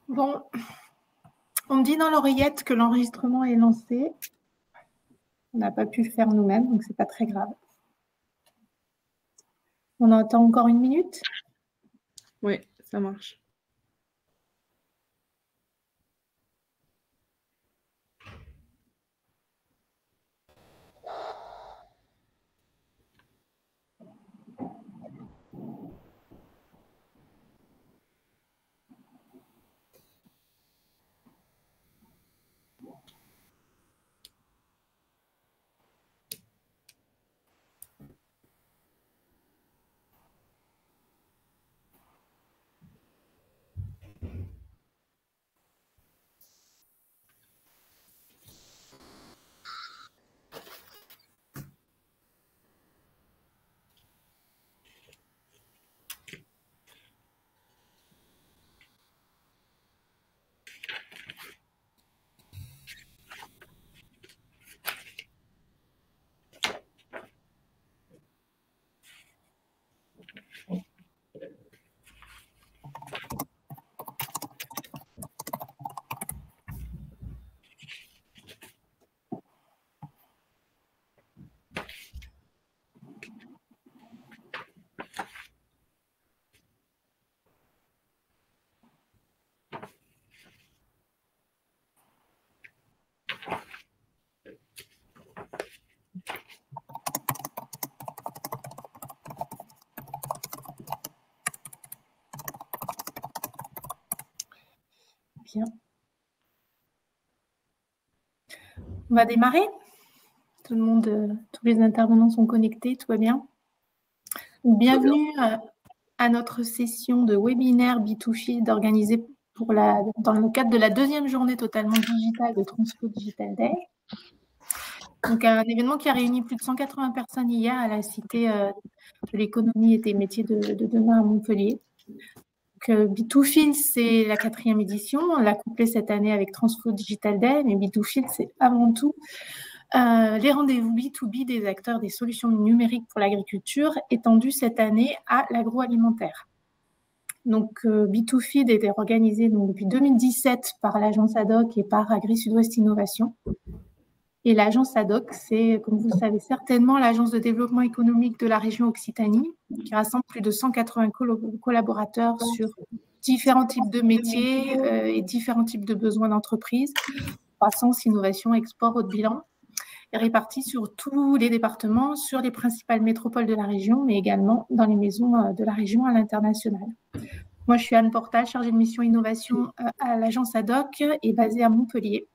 Bon, on me dit dans l'oreillette que l'enregistrement est lancé. On n'a pas pu le faire nous-mêmes, donc c'est pas très grave. On attend encore une minute? Oui, ça marche. Bien. On va démarrer. Tout le monde, tous les intervenants sont connectés, tout va bien. Bienvenue à notre session de webinaire B2Field organisée dans le cadre de la deuxième journée totalement digitale de Transfo Digital Day. Donc, un événement qui a réuni plus de 180 personnes hier à la Cité de l'économie et des métiers de demain à Montpellier. B2Field, c'est la 4e édition. On l'a couplé cette année avec Transfo Digital Day, mais B2Field, c'est avant tout les rendez-vous B2B des acteurs des solutions numériques pour l'agriculture, étendus cette année à l'agroalimentaire. Donc, B2Feed était organisé depuis 2017 par l'agence ADOC et par Agri-Sud-Ouest Innovation. Et l'agence ADOC, c'est, comme vous le savez certainement, l'agence de développement économique de la région Occitanie, qui rassemble plus de 180 collaborateurs sur différents types de métiers et différents types de besoins d'entreprise, croissance, innovation, export, haut de bilan, et répartis sur tous les départements, sur les principales métropoles de la région, mais également dans les maisons de la région à l'international. Moi, je suis Anne Portal, chargée de mission innovation à l'agence ADOC et basée à Montpellier.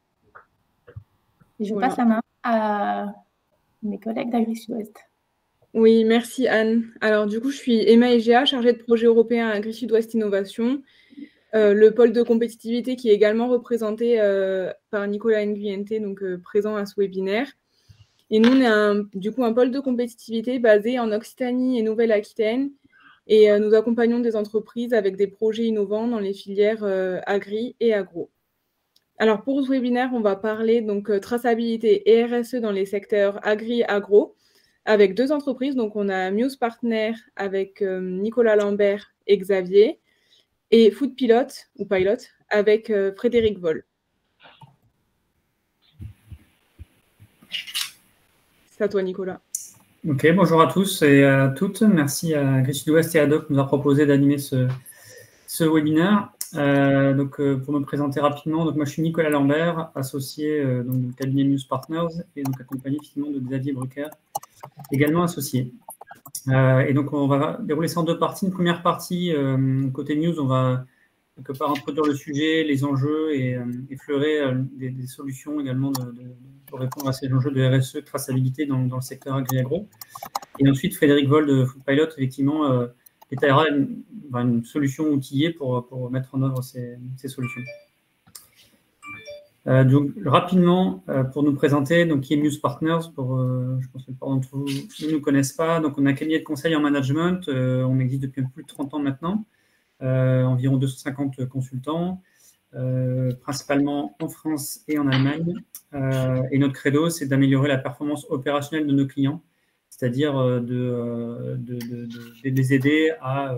Et je passe la main à mes collègues d'Agri-Sud-Ouest. Oui, merci Anne. Alors du coup, je suis Emma Egea, chargée de projet européen à Agri-Sud-Ouest Innovation, le pôle de compétitivité qui est également représenté par Nicolas Nguyenté, donc présent à ce webinaire. Et nous, on est du coup un pôle de compétitivité basé en Occitanie et Nouvelle-Aquitaine. Et nous accompagnons des entreprises avec des projets innovants dans les filières agri et agro. Alors pour ce webinaire, on va parler donc traçabilité et RSE dans les secteurs agri et agro avec 2 entreprises. Donc on a Muse Partner avec Nicolas Lambert et Xavier et Food Pilot ou Pilot avec Frédéric Voll. C'est à toi Nicolas. Ok, bonjour à tous et à toutes. Merci à Agri-Sud-Ouest et ADOC de nous avoir proposé d'animer ce webinaire. Pour me présenter rapidement, donc moi je suis Nicolas Lambert, associé du cabinet Muse Partners et donc accompagné finalement de Xavier Brucker, également associé. Et donc on va dérouler ça en 2 parties. Une première partie, côté news, on va quelque part introduire le sujet, les enjeux et effleurer des solutions également pour répondre à ces enjeux de RSE, de traçabilité dans le secteur agri-agro. Et ensuite, Frédéric Voll de Food Pilot, effectivement, détaillera une solution outillée pour mettre en œuvre ces solutions. Donc, rapidement, pour nous présenter, donc, qui est Muse Partners, je pense que la plupart d'entre vous ne nous connaissent pas. Donc, on a un cabinet de conseil en management, on existe depuis plus de 30 ans maintenant, environ 250 consultants, principalement en France et en Allemagne. Et notre credo, c'est d'améliorer la performance opérationnelle de nos clients, c'est-à-dire de les aider à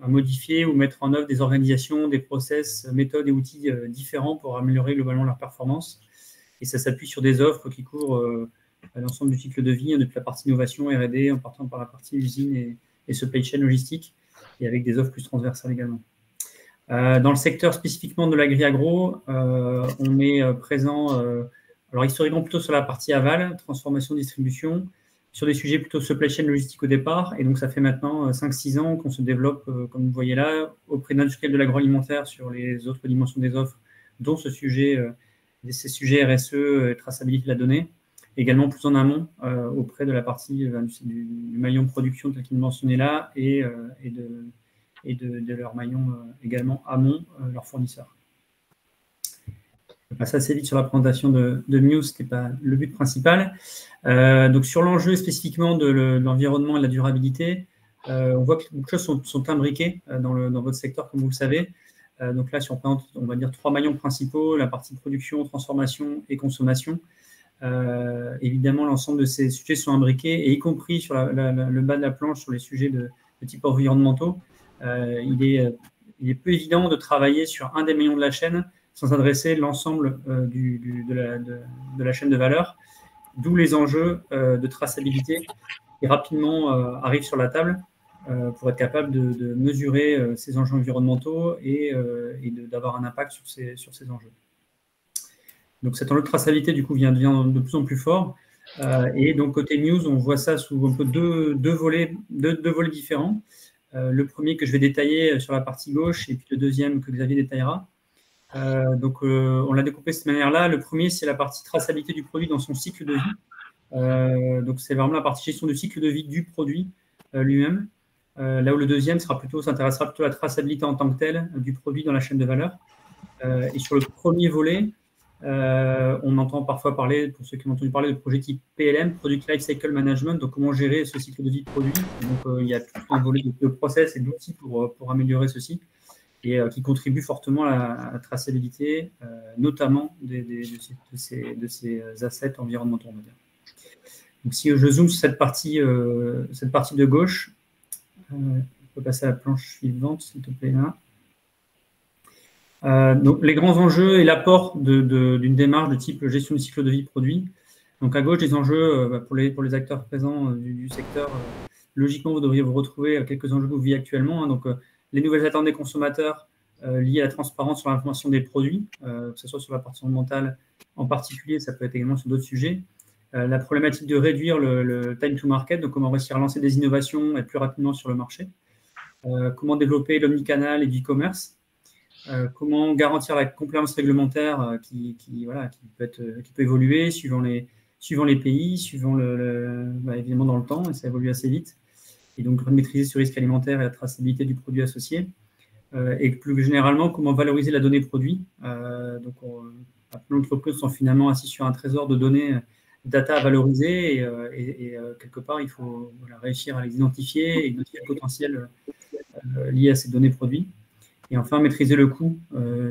modifier ou mettre en œuvre des organisations, des process, méthodes et outils différents pour améliorer globalement leur performance. Et ça s'appuie sur des offres qui couvrent l'ensemble du cycle de vie, depuis la partie innovation, R&D, en partant par la partie usine et supply chain logistique, et avec des offres plus transversales également. Dans le secteur spécifiquement de l'agri-agro, on est présent, alors historiquement plutôt sur la partie aval, transformation, distribution, sur des sujets plutôt supply chain logistique au départ. Et donc, ça fait maintenant 5-6 ans qu'on se développe, comme vous voyez là, auprès d'industriels de l'agroalimentaire sur les autres dimensions des offres, dont ces sujets RSE, traçabilité de la donnée. Également plus en amont, auprès de la partie du maillon production tel qu'il est mentionné là, et de leur maillon également amont, leurs fournisseurs. Je passe assez vite sur la présentation de Muse, ce n'était pas le but principal. Donc sur l'enjeu spécifiquement de l'environnement et de la durabilité, on voit que beaucoup de choses sont imbriquées dans votre secteur, comme vous le savez. Donc là, si on présente, on va dire 3 maillons principaux, la partie production, transformation et consommation. Évidemment, l'ensemble de ces sujets sont imbriqués, et y compris sur le bas de la planche, sur les sujets de type environnementaux, il est peu évident de travailler sur un des maillons de la chaîne sans adresser l'ensemble de la chaîne de valeur, d'où les enjeux de traçabilité qui rapidement arrivent sur la table pour être capable de mesurer ces enjeux environnementaux et d'avoir un impact sur ces enjeux. Donc cet enjeu de traçabilité, du coup, devient de plus en plus fort. Et donc, côté news, on voit ça sous un peu deux volets différents. Le premier que je vais détailler sur la partie gauche, et puis le deuxième que Xavier détaillera. Donc, on l'a découpé de cette manière-là. Le premier, c'est la partie traçabilité du produit dans son cycle de vie. Donc, c'est vraiment la partie gestion du cycle de vie du produit lui-même. Là où le deuxième s'intéressera plutôt à la traçabilité en tant que telle du produit dans la chaîne de valeur. Et sur le premier volet, on entend parfois parler, pour ceux qui ont entendu parler de projets type PLM, Product Lifecycle Management, donc comment gérer ce cycle de vie de produit. Donc, il y a tout un volet de process et d'outils pour améliorer ceci, et qui contribue fortement à la traçabilité, notamment de ces assets environnementaux, on va dire. Donc, si je zoome sur cette partie de gauche, on peut passer à la planche suivante, s'il te plaît, là. Donc, les grands enjeux et l'apport d'une démarche de type gestion du cycle de vie produit. Donc, à gauche, les enjeux pour les acteurs présents du secteur, logiquement, vous devriez vous retrouver quelques enjeux que vous vivez actuellement. Donc, les nouvelles attentes des consommateurs liées à la transparence sur l'information des produits, que ce soit sur la partie environnementale en particulier, ça peut être également sur d'autres sujets. La problématique de réduire le time to market, donc comment réussir à lancer des innovations et plus rapidement sur le marché. Comment développer l'omnicanal et du e-commerce. Comment garantir la compliance réglementaire qui peut évoluer suivant les pays, évidemment dans le temps, et ça évolue assez vite. Et donc, maîtriser ce risque alimentaire et la traçabilité du produit associé. Et plus généralement, comment valoriser la donnée produit. Donc, plein d'entreprises sont finalement assis sur un trésor de données, data à valoriser, et quelque part, il faut réussir à les identifier et identifier le potentiel lié à ces données produits. Et enfin, maîtriser le coût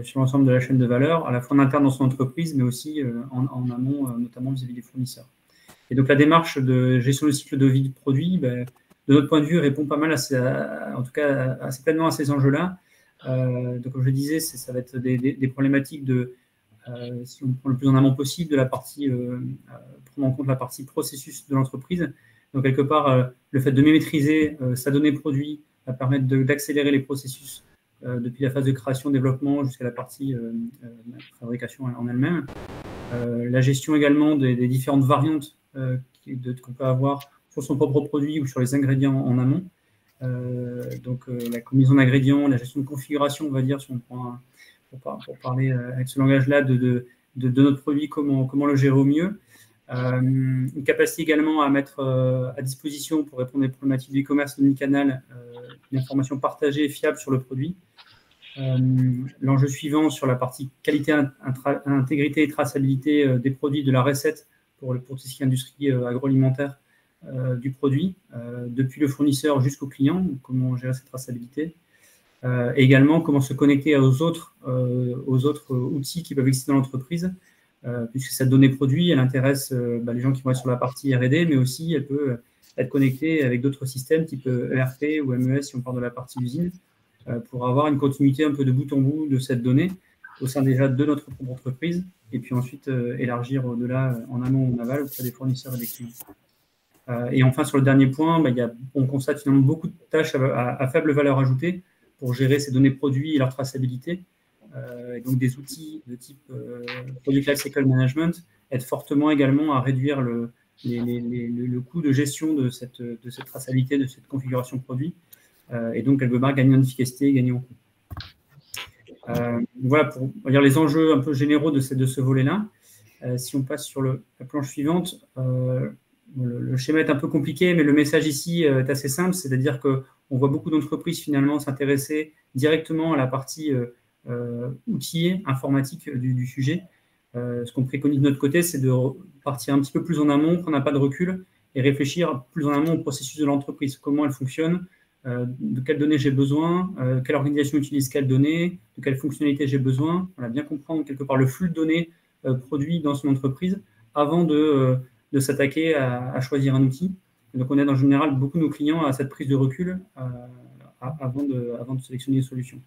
sur l'ensemble de la chaîne de valeur, à la fois en interne dans son entreprise, mais aussi en amont, notamment vis-à-vis des fournisseurs. Et donc, la démarche de gestion du cycle de vie du produit, de notre point de vue, répond pas mal en tout cas assez pleinement à ces enjeux-là. Donc, comme je le disais, ça va être des problématiques si on prend le plus en amont possible, de la partie, prendre en compte la partie processus de l'entreprise. Donc, quelque part, le fait de mieux maîtriser sa donnée produit va permettre d'accélérer les processus depuis la phase de création, développement jusqu'à la partie fabrication en elle-même. La gestion également des différentes variantes qu'on peut avoir sur son propre produit ou sur les ingrédients en amont. Donc la combinaison d'ingrédients, la gestion de configuration, on va dire, si on prend pour parler avec ce langage-là de notre produit, comment le gérer au mieux. Une capacité également à mettre à disposition pour répondre aux problématiques du e-commerce omnicanal, une information partagée et fiable sur le produit. L'enjeu suivant sur la partie qualité, intégrité et traçabilité des produits, de la recette pour tout ce qui est industrie agroalimentaire du produit, depuis le fournisseur jusqu'au client, comment gérer cette traçabilité. Et également comment se connecter aux autres outils qui peuvent exister dans l'entreprise, puisque cette donnée produit, elle intéresse les gens qui vont être sur la partie R&D, mais aussi elle peut être connecté avec d'autres systèmes type ERP ou MES si on part de la partie usine, pour avoir une continuité un peu de bout en bout de cette donnée au sein déjà de notre propre entreprise, et puis ensuite élargir au-delà en amont ou en aval auprès des fournisseurs et des clients. Et enfin, sur le dernier point, on constate finalement beaucoup de tâches à faible valeur ajoutée pour gérer ces données produits et leur traçabilité. Et donc, des outils de type Product Lifecycle Management aident fortement également à réduire le coût de gestion de cette traçabilité, de cette configuration produit. Et donc, quelque part, gagner en efficacité et gagner en coût. Voilà pour dire les enjeux un peu généraux de ce volet-là. Si on passe sur la planche suivante, le schéma est un peu compliqué, mais le message ici est assez simple, c'est-à-dire qu'on voit beaucoup d'entreprises finalement s'intéresser directement à la partie outillée informatique du sujet. Ce qu'on préconise de notre côté, c'est de partir un petit peu plus en amont, qu'on n'a pas de recul, et réfléchir plus en amont au processus de l'entreprise, comment elle fonctionne, de quelles données j'ai besoin, quelle organisation utilise quelles données, de quelles fonctionnalités j'ai besoin. Voilà, bien comprendre quelque part le flux de données produit dans son entreprise avant de s'attaquer à choisir un outil. Et donc, on aide en général beaucoup de nos clients à cette prise de recul avant de sélectionner une solution.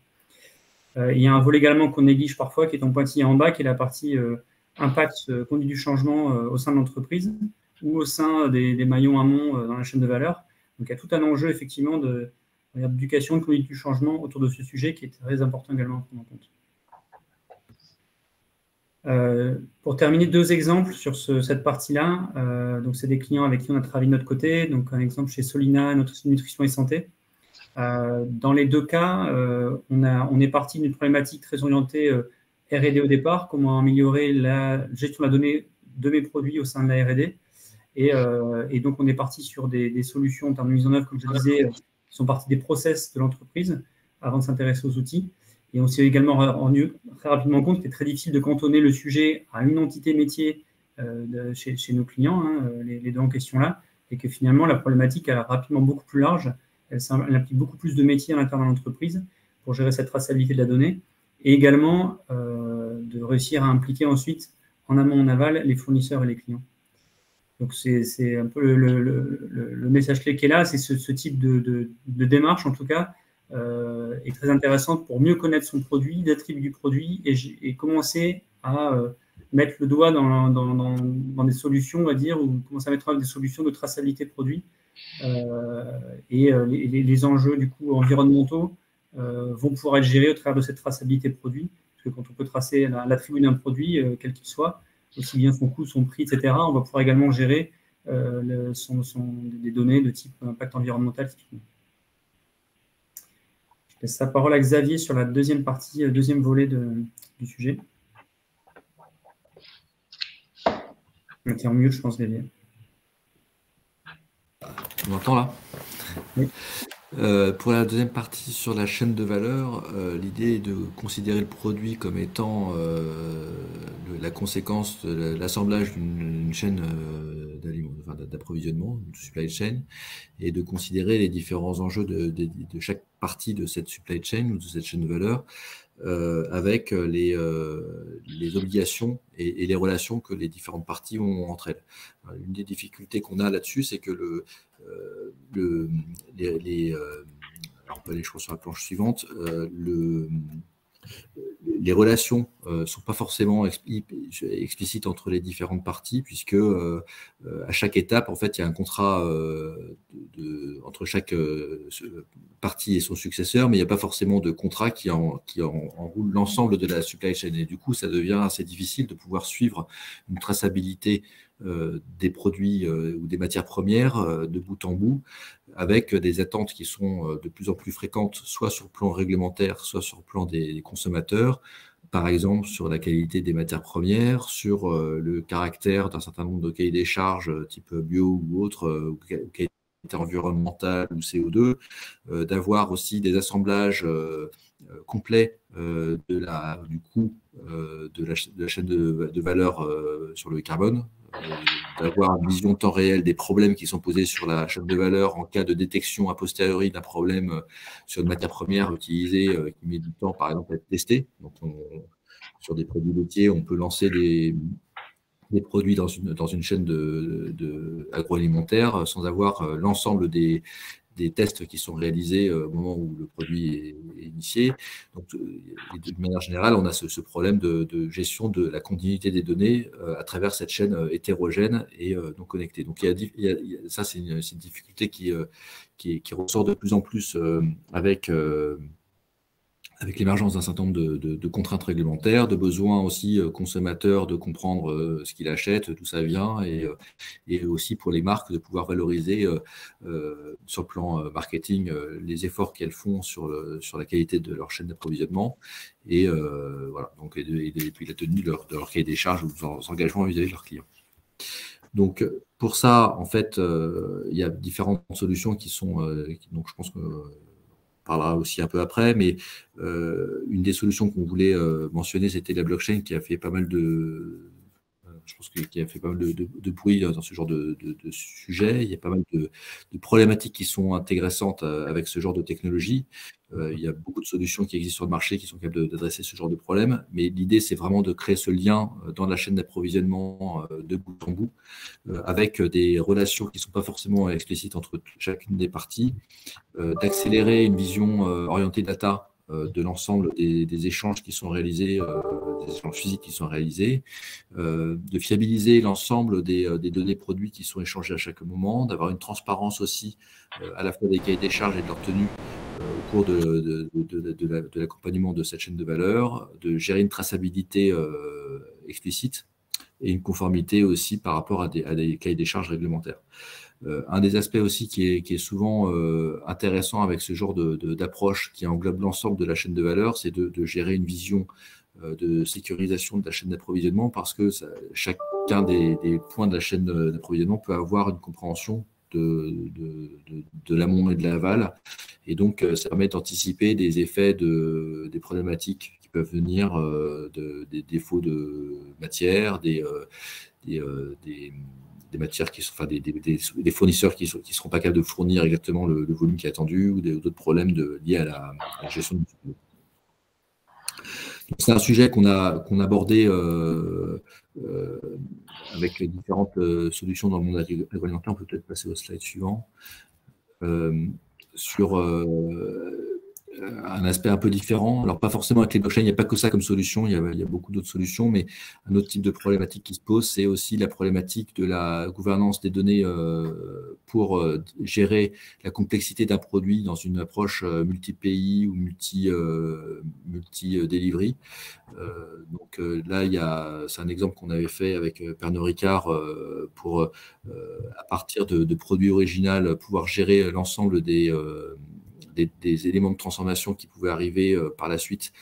Il y a un volet également qu'on néglige parfois, qui est en pointillé en bas, qui est la partie impact, conduite du changement au sein de l'entreprise ou au sein des maillons amont dans la chaîne de valeur. Donc, il y a tout un enjeu, effectivement, d'éducation, de conduite du changement autour de ce sujet qui est très important également à prendre en compte. Pour terminer, 2 exemples sur cette partie-là. Donc, c'est des clients avec qui on a travaillé de notre côté. Donc, un exemple chez Solina, notre nutrition et santé. Dans les 2 cas, on est parti d'une problématique très orientée R&D au départ, comment améliorer la gestion de la donnée de mes produits au sein de la R&D. Et donc, on est parti sur des solutions en termes de mise en œuvre, comme je disais, qui sont parties des process de l'entreprise avant de s'intéresser aux outils. Et on s'est également rendu très rapidement compte qu'il était très difficile de cantonner le sujet à une entité métier chez nos clients, les 2 en question là, et que finalement, la problématique est rapidement beaucoup plus large. Elle implique beaucoup plus de métiers à l'intérieur de l'entreprise pour gérer cette traçabilité de la donnée, et également de réussir à impliquer ensuite, en amont, en aval, les fournisseurs et les clients. Donc, c'est un peu le message clé qui est là, c'est ce type de démarche, en tout cas, est très intéressante pour mieux connaître son produit, l'attribut du produit, et commencer à mettre le doigt dans des solutions, on va dire, ou commencer à mettre en œuvre des solutions de traçabilité de produits. Et les enjeux, du coup, environnementaux vont pouvoir être gérés au travers de cette traçabilité de produit. Parce que quand on peut tracer l'attribut d'un produit, quel qu'il soit, aussi bien son coût, son prix, etc., on va pouvoir également gérer des données de type impact environnemental. Je laisse la parole à Xavier sur la deuxième partie, deuxième volet du sujet. Tu es en mute, je pense, Xavier. On m'entend là? Oui. Pour la deuxième partie sur la chaîne de valeur, l'idée est de considérer le produit comme étant la conséquence de l'assemblage d'une chaîne d'approvisionnement, une supply chain, et de considérer les différents enjeux de chaque partie de cette supply chain ou de cette chaîne de valeur avec les obligations et les relations que les différentes parties ont entre elles. Une des difficultés qu'on a là-dessus, c'est que alors on peut aller, je crois, sur la planche suivante, les relations ne sont pas forcément explicites entre les différentes parties, puisque à chaque étape, en fait, il y a un contrat entre chaque partie et son successeur, mais il n'y a pas forcément de contrat qui enroule l'ensemble de la supply chain. Et du coup, ça devient assez difficile de pouvoir suivre une traçabilité des produits ou des matières premières de bout en bout, avec des attentes qui sont de plus en plus fréquentes, soit sur le plan réglementaire, soit sur le plan des consommateurs, par exemple sur la qualité des matières premières, sur le caractère d'un certain nombre de cahiers des charges type bio ou autre, ou qualité environnementale ou CO2, d'avoir aussi des assemblages complets du coût de la chaîne de valeur sur le carbone, d'avoir une vision temps réel des problèmes qui sont posés sur la chaîne de valeur en cas de détection a posteriori d'un problème sur une matière première utilisée qui met du temps, par exemple, à être testée. Donc, sur des produits laitiers, on peut lancer des produits dans une chaîne agroalimentaire sans avoir l'ensemble des tests qui sont réalisés au moment où le produit est initié. Donc, de manière générale, on a ce problème de gestion de la continuité des données à travers cette chaîne hétérogène et non connectée. Donc, ça, c'est une difficulté qui ressort de plus en plus avec l'émergence d'un certain nombre de contraintes réglementaires, de besoins aussi consommateurs de comprendre ce qu'il achète, d'où ça vient, et aussi pour les marques de pouvoir valoriser sur le plan marketing les efforts qu'elles font sur la qualité de leur chaîne d'approvisionnement et voilà, donc, et puis la tenue de leur cahier des charges ou de leurs engagements vis-à-vis de leurs clients. Donc, pour ça, en fait, il y a différentes solutions qui sont, donc je pense que parlera aussi un peu après, mais une des solutions qu'on voulait mentionner, c'était la blockchain qui a fait pas mal qui a fait pas mal de bruit dans ce genre de sujet. Il y a pas mal de problématiques qui sont intéressantes avec ce genre de technologie. Il y a beaucoup de solutions qui existent sur le marché qui sont capables d'adresser ce genre de problème, mais l'idée, c'est vraiment de créer ce lien dans la chaîne d'approvisionnement de bout en bout, avec des relations qui ne sont pas forcément explicites entre chacune des parties, d'accélérer une vision orientée data de l'ensemble des échanges qui sont réalisés, des échanges physiques qui sont réalisés, de fiabiliser l'ensemble des données produits qui sont échangées à chaque moment, d'avoir une transparence aussi à la fois des cahiers des charges et de leur tenue au cours de l'accompagnement de cette chaîne de valeur, de gérer une traçabilité explicite et une conformité aussi par rapport à des cahiers des charges réglementaires. Un des aspects aussi qui est souvent intéressant avec ce genre d'approche qui englobe l'ensemble de la chaîne de valeur, c'est de gérer une vision de sécurisation de la chaîne d'approvisionnement parce que chacun des points de la chaîne d'approvisionnement peut avoir une compréhension de l'amont et de l'aval. Et donc, ça permet d'anticiper des effets des problématiques qui peuvent venir des défauts de matière, des matières qui sont, enfin, des fournisseurs qui ne seront pas capables de fournir exactement le volume qui est attendu ou d'autres problèmes liés à la gestion du cycle. C'est un sujet qu'on a abordé avec les différentes solutions dans le monde agroalimentaire. On peut peut-être passer au slide suivant. Sur un aspect un peu différent. Alors, pas forcément avec les blockchains, il n'y a pas que ça comme solution, il y a beaucoup d'autres solutions, mais un autre type de problématique qui se pose, c'est aussi la problématique de la gouvernance des données pour gérer la complexité d'un produit dans une approche multi-pays ou multi-delivery. Donc là, c'est un exemple qu'on avait fait avec Pernod Ricard pour, à partir de produits originaux, pouvoir gérer l'ensemble des éléments de transformation qui pouvaient arriver par la suite,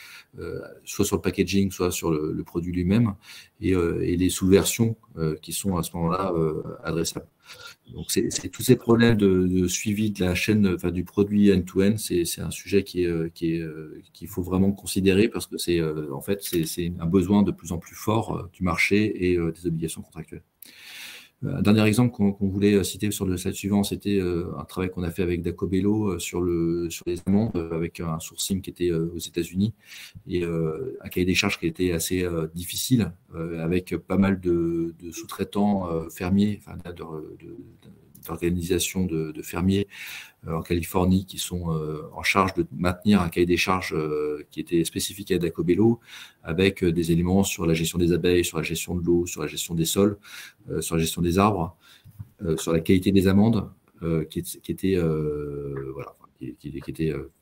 soit sur le packaging, soit sur le produit lui-même, et les sous-versions qui sont à ce moment-là adressables. Donc, c'est tous ces problèmes de suivi de la chaîne, enfin, du produit end-to-end, c'est un sujet qu'il faut vraiment considérer parce que c'est en fait, c'est un besoin de plus en plus fort du marché et des obligations contractuelles. Un dernier exemple qu'on voulait citer sur le slide suivant, c'était un travail qu'on a fait avec Dacobello sur les amandes avec un sourcing qui était aux États-Unis et un cahier des charges qui était assez difficile avec pas mal de sous-traitants fermiers, enfin, d'organisations de fermiers en Californie qui sont en charge de maintenir un cahier des charges qui était spécifique à Dacobello avec des éléments sur la gestion des abeilles, sur la gestion de l'eau, sur la gestion des sols, sur la gestion des arbres, sur la qualité des amandes qui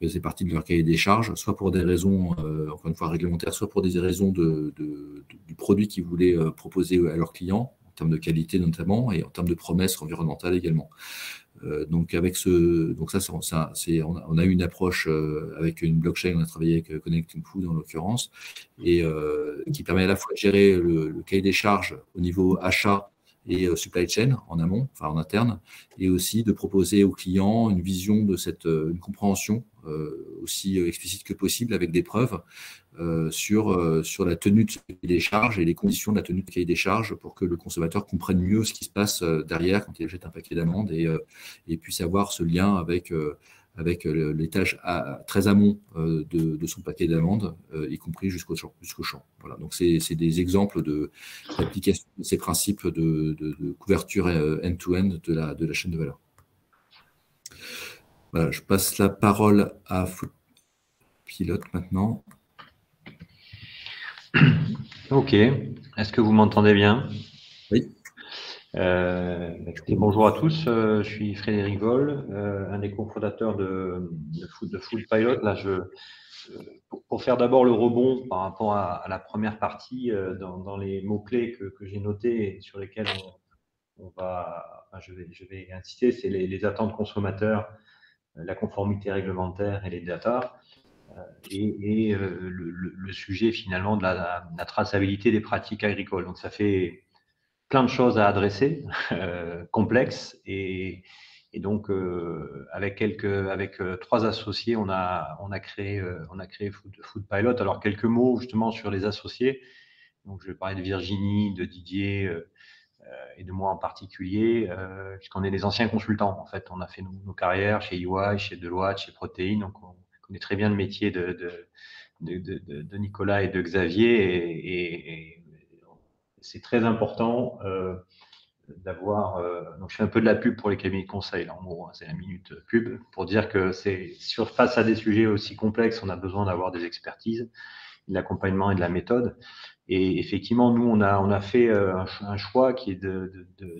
faisait partie de leur cahier des charges, soit pour des raisons, encore une fois, réglementaires, soit pour des raisons du produit qu'ils voulaient proposer à leurs clients, en termes de qualité notamment, et en termes de promesses environnementales également. Donc, on a eu une approche avec une blockchain, on a travaillé avec Connecting Food en l'occurrence, et qui permet à la fois de gérer le cahier des charges au niveau achat et supply chain en amont, enfin en interne, et aussi de proposer aux clients une vision de une compréhension aussi explicite que possible avec des preuves sur la tenue de ce cahier des charges et les conditions de la tenue de cahier des charges pour que le consommateur comprenne mieux ce qui se passe derrière quand il achète un paquet d'amandes et puisse avoir ce lien avec avec l'étage très amont de son paquet d'amandes, y compris jusqu'au champ. Voilà. Donc, c'est des exemples d'application de ces principes de couverture end-to-end de la chaîne de valeur. Voilà, je passe la parole à Foodpilot maintenant. Ok. Est-ce que vous m'entendez bien? Oui. Écoutez, bonjour à tous. Je suis Frédéric Voll, un des cofondateurs de Foodpilot. Là, pour faire d'abord le rebond par rapport à la première partie, dans les mots-clés que j'ai notés et sur lesquels je vais insister, c'est les attentes consommateurs, la conformité réglementaire et les data, et le sujet finalement de la traçabilité des pratiques agricoles. Donc ça fait plein de choses à adresser, complexes, et donc avec 3 associés, on a créé Foodpilot. Alors quelques mots justement sur les associés. Donc je vais parler de Virginie, de Didier et de moi en particulier, puisqu'on est des anciens consultants. En fait, on a fait nos carrières chez EY, chez Deloitte, chez Protéine, donc on connaît très bien le métier de Nicolas et de Xavier, et c'est très important d'avoir. Donc, je fais un peu de la pub pour les cabinets de conseil, là, en gros, hein, c'est la minute pub, pour dire que face à des sujets aussi complexes, on a besoin d'avoir des expertises, de l'accompagnement et de la méthode. Et effectivement, nous, on a fait un choix qui est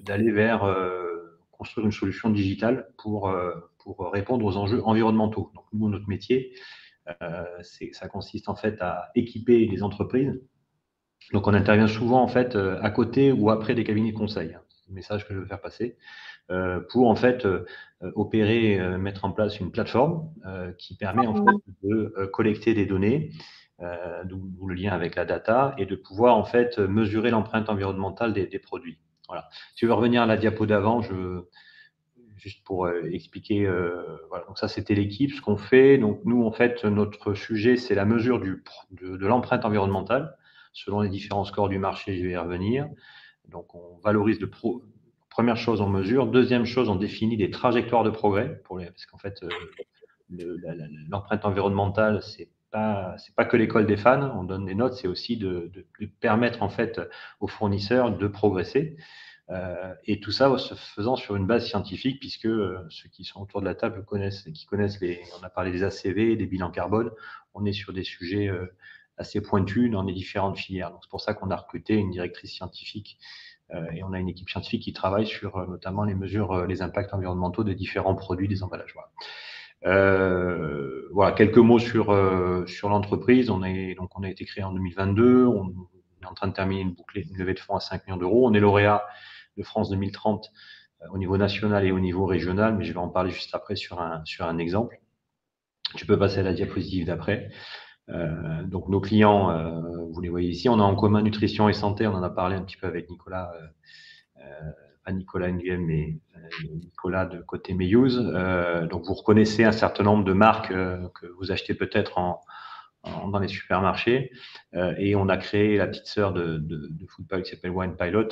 d'aller vers construire une solution digitale pour répondre aux enjeux environnementaux. Donc, nous, notre métier, ça consiste en fait à équiper les entreprises. Donc, on intervient souvent en fait à côté ou après des cabinets de conseil. C'est le message que je veux faire passer pour en fait opérer, mettre en place une plateforme qui permet en fait de collecter des données, d'où le lien avec la data, et de pouvoir en fait mesurer l'empreinte environnementale des produits. Voilà. Si tu veux revenir à la diapo d'avant, juste pour expliquer, voilà. Donc ça, c'était l'équipe, ce qu'on fait. Donc nous, en fait, notre sujet, c'est la mesure de l'empreinte environnementale selon les différents scores du marché. Je vais y revenir. Donc on valorise première chose, on mesure. Deuxième chose, on définit des trajectoires de progrès parce qu'en fait, l'empreinte environnementale, c'est pas que l'école des fans. On donne des notes, c'est aussi de permettre en fait aux fournisseurs de progresser. Et tout ça se faisant sur une base scientifique, puisque ceux qui sont autour de la table connaissent on a parlé des ACV, des bilans carbone, on est sur des sujets assez pointus dans les différentes filières. Donc c'est pour ça qu'on a recruté une directrice scientifique et on a une équipe scientifique qui travaille sur notamment les mesures, les impacts environnementaux de différents produits des emballages. Voilà, quelques mots sur l'entreprise. On a été créé en 2022. On est en train de terminer une levée de fonds à 5 millions d'euros. On est lauréat de France 2030 au niveau national et au niveau régional, mais je vais en parler juste après sur un exemple. Tu peux passer à la diapositive d'après. Donc nos clients, vous les voyez ici. On a en commun nutrition et santé. On en a parlé un petit peu avec Nicolas, pas Nicolas Nguyen, mais Nicolas de côté Mayuse. Donc vous reconnaissez un certain nombre de marques que vous achetez peut-être dans les supermarchés, et on a créé la petite sœur de Foodpilot qui s'appelle Wine Pilot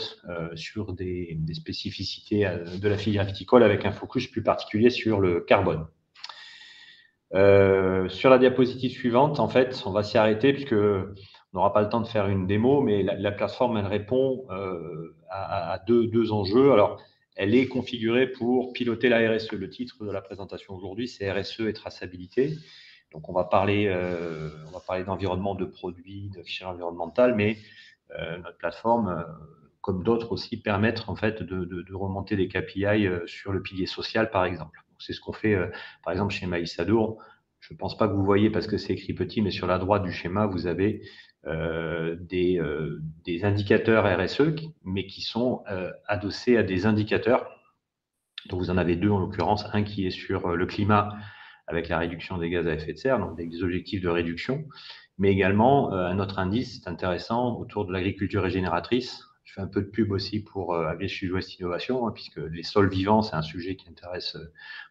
sur des spécificités de la filière viticole, avec un focus plus particulier sur le carbone. Sur la diapositive suivante, en fait, on va s'y arrêter puisque on n'aura pas le temps de faire une démo, mais la plateforme, elle répond à deux enjeux. Alors, elle est configurée pour piloter la RSE. Le titre de la présentation aujourd'hui, c'est RSE et traçabilité. Donc, on va parler d'environnement, de produits, de fichiers environnemental, mais notre plateforme, comme d'autres aussi, permettre en fait de remonter des KPI sur le pilier social, par exemple. C'est ce qu'on fait, par exemple, chez Maïsadour. Je ne pense pas que vous voyez parce que c'est écrit petit, mais sur la droite du schéma, vous avez des indicateurs RSE, mais qui sont adossés à des indicateurs. Donc, vous en avez 2 en l'occurrence. Un qui est sur le climat avec la réduction des gaz à effet de serre, donc avec des objectifs de réduction, mais également un autre indice, c'est intéressant, autour de l'agriculture régénératrice. Je fais un peu de pub aussi pour AG Sud-Ouest Innovation, puisque les sols vivants, c'est un sujet qui intéresse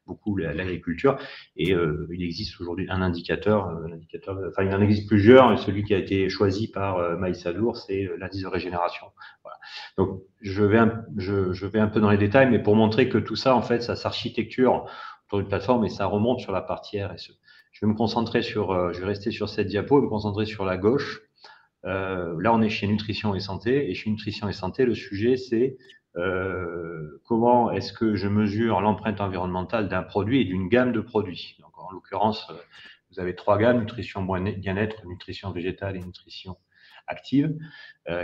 beaucoup l'agriculture. Et il existe aujourd'hui un indicateur, enfin il en existe plusieurs, et celui qui a été choisi par Maïsadour, c'est l'indice de régénération. Voilà. Donc je vais un peu dans les détails, mais pour montrer que tout ça, en fait, ça s'architecture sur une plateforme et ça remonte sur la partie RSE. Je vais me concentrer je vais rester sur cette diapo et me concentrer sur la gauche. Là, on est chez Nutrition et Santé. Et chez Nutrition et Santé, le sujet, c'est comment est-ce que je mesure l'empreinte environnementale d'un produit et d'une gamme de produits. Donc, en l'occurrence, vous avez 3 gammes, nutrition bien-être, nutrition végétale et nutrition active,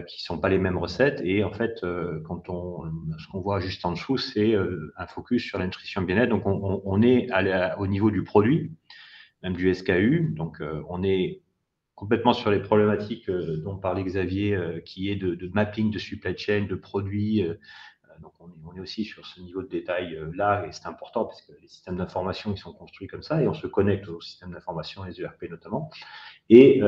qui sont pas les mêmes recettes. Et en fait, ce qu'on voit juste en dessous, c'est un focus sur la nutrition bien-être. Donc, on est au niveau du produit, même du SKU. Donc, on est complètement sur les problématiques dont parlait Xavier, qui est de mapping de supply chain, de produits. Donc, on est aussi sur ce niveau de détail là, et c'est important parce que les systèmes d'information, ils sont construits comme ça, et on se connecte aux systèmes d'information, les ERP notamment. Et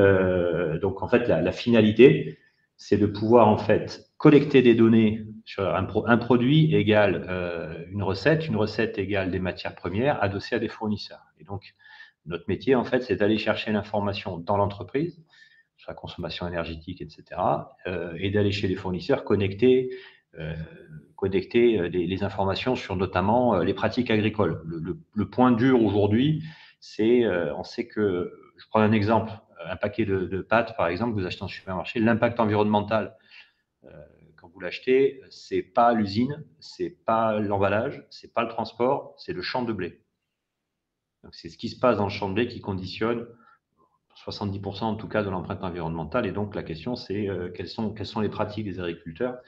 donc, en fait, la finalité, c'est de pouvoir, en fait, collecter des données sur un produit égale une recette égale des matières premières adossées à des fournisseurs. Et donc, notre métier, en fait, c'est d'aller chercher l'information dans l'entreprise, sur la consommation énergétique, etc., et d'aller chez les fournisseurs connecter les informations sur notamment les pratiques agricoles. Le point dur aujourd'hui, c'est, on sait que, je prends un exemple, un paquet de pâtes, par exemple, que vous achetez en supermarché, l'impact environnemental, quand vous l'achetez, c'est pas l'usine, c'est pas l'emballage, c'est pas le transport, c'est le champ de blé. C'est ce qui se passe dans le champ de blé qui conditionne 70% en tout cas de l'empreinte environnementale. Et donc, la question, c'est quelles sont les pratiques des agriculteurs,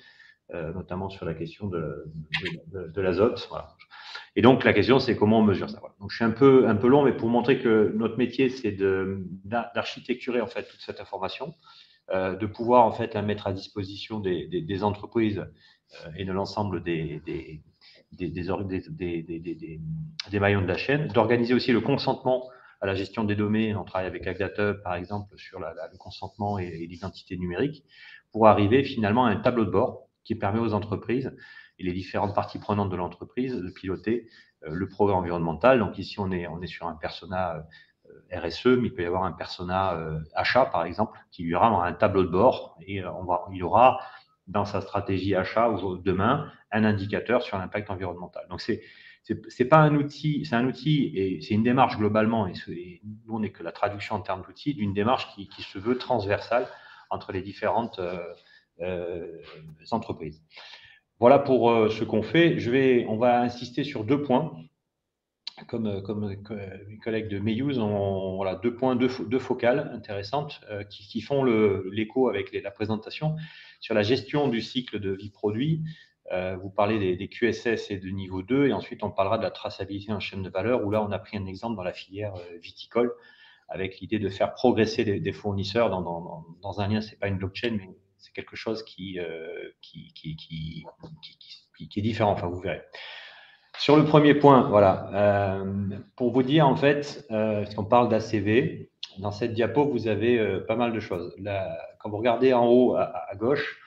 notamment sur la question de l'azote. Voilà. Et donc, la question, c'est comment on mesure ça. Voilà. Donc, je suis un peu long, mais pour montrer que notre métier, c'est d'architecturer en fait toute cette information, de pouvoir en fait la mettre à disposition des entreprises et de l'ensemble des maillons de la chaîne, d'organiser aussi le consentement à la gestion des données. On travaille avec AgData, par exemple, sur le consentement et l'identité numérique, pour arriver finalement à un tableau de bord qui permet aux entreprises et les différentes parties prenantes de l'entreprise de piloter le programme environnemental. Donc ici, on est sur un persona RSE, mais il peut y avoir un persona achat, par exemple, qui lui aura un tableau de bord et il aura dans sa stratégie achat demain un indicateur sur l'impact environnemental. Donc, c'est pas un outil, c'est un outil et c'est une démarche globalement, et nous, on n'est que la traduction en termes d'outils, d'une démarche qui se veut transversale entre les différentes entreprises. Voilà pour ce qu'on fait. On va insister sur 2 points. Comme mes collègues de Mayuse ont 2 points, 2 focales intéressantes qui font l'écho avec la présentation sur la gestion du cycle de vie produit. Vous parlez des QSS et de niveau 2, et ensuite on parlera de la traçabilité en chaîne de valeur, où là on a pris un exemple dans la filière viticole avec l'idée de faire progresser des fournisseurs dans un lien. C'est pas une blockchain, mais c'est quelque chose qui est différent. Enfin, vous verrez. Sur le premier point, voilà, pour vous dire en fait, parce qu'on parle d'ACV, dans cette diapo, vous avez pas mal de choses. Là, quand vous regardez en haut à gauche,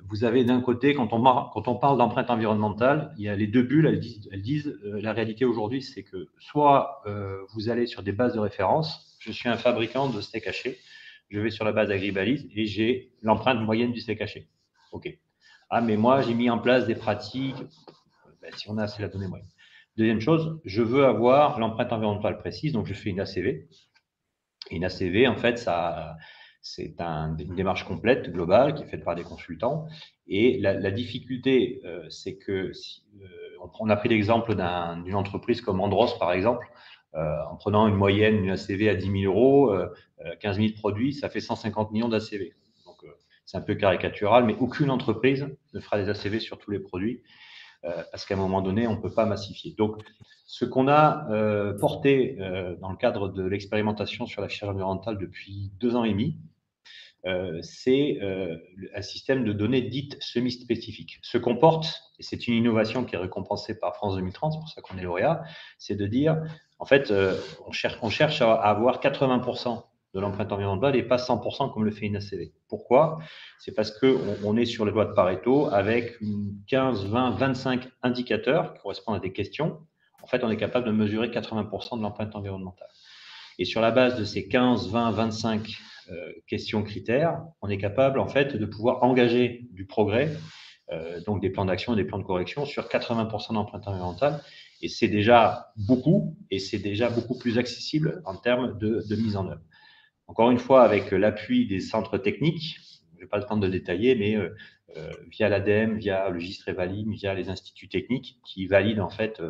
vous avez d'un côté, quand on parle d'empreinte environnementale, il y a les 2 bulles, elles disent la réalité aujourd'hui, c'est que soit vous allez sur des bases de référence, je suis un fabricant de steak haché, je vais sur la base Agribalise et j'ai l'empreinte moyenne du steak haché. OK. Ah, mais moi, j'ai mis en place des pratiques. Si on a assez la donnée moyenne. Deuxième chose, je veux avoir l'empreinte environnementale précise, donc je fais une ACV. Et une ACV, en fait, c'est une démarche complète, globale, qui est faite par des consultants. Et la difficulté, c'est que on a pris l'exemple d'une entreprise comme Andros, par exemple, en prenant une moyenne, une ACV à 10 000 euros, 15 000 produits, ça fait 150 millions d'ACV. Donc, c'est un peu caricatural, mais aucune entreprise ne fera des ACV sur tous les produits. Parce qu'à un moment donné, on ne peut pas massifier. Donc, ce qu'on a porté dans le cadre de l'expérimentation sur la filière environnementale depuis 2 ans et demi, c'est un système de données dites semi-spécifiques. Ce qu'on porte, et c'est une innovation qui est récompensée par France 2030, c'est pour ça qu'on est lauréat, c'est de dire, en fait, on cherche à avoir 80% de l'empreinte environnementale et pas 100% comme le fait une ACV. Pourquoi? C'est parce qu'on est sur les lois de Pareto avec 15, 20, 25 indicateurs qui correspondent à des questions. En fait, on est capable de mesurer 80% de l'empreinte environnementale. Et sur la base de ces 15, 20, 25 questions critères, on est capable en fait de pouvoir engager du progrès, donc des plans d'action et des plans de correction sur 80% d'empreinte environnementale. Et c'est déjà beaucoup, et c'est déjà beaucoup plus accessible en termes de mise en œuvre. Encore une fois, avec l'appui des centres techniques, je n'ai pas le temps de détailler, mais via l'ADEME, via le GIST Revalim, via les instituts techniques qui valident en fait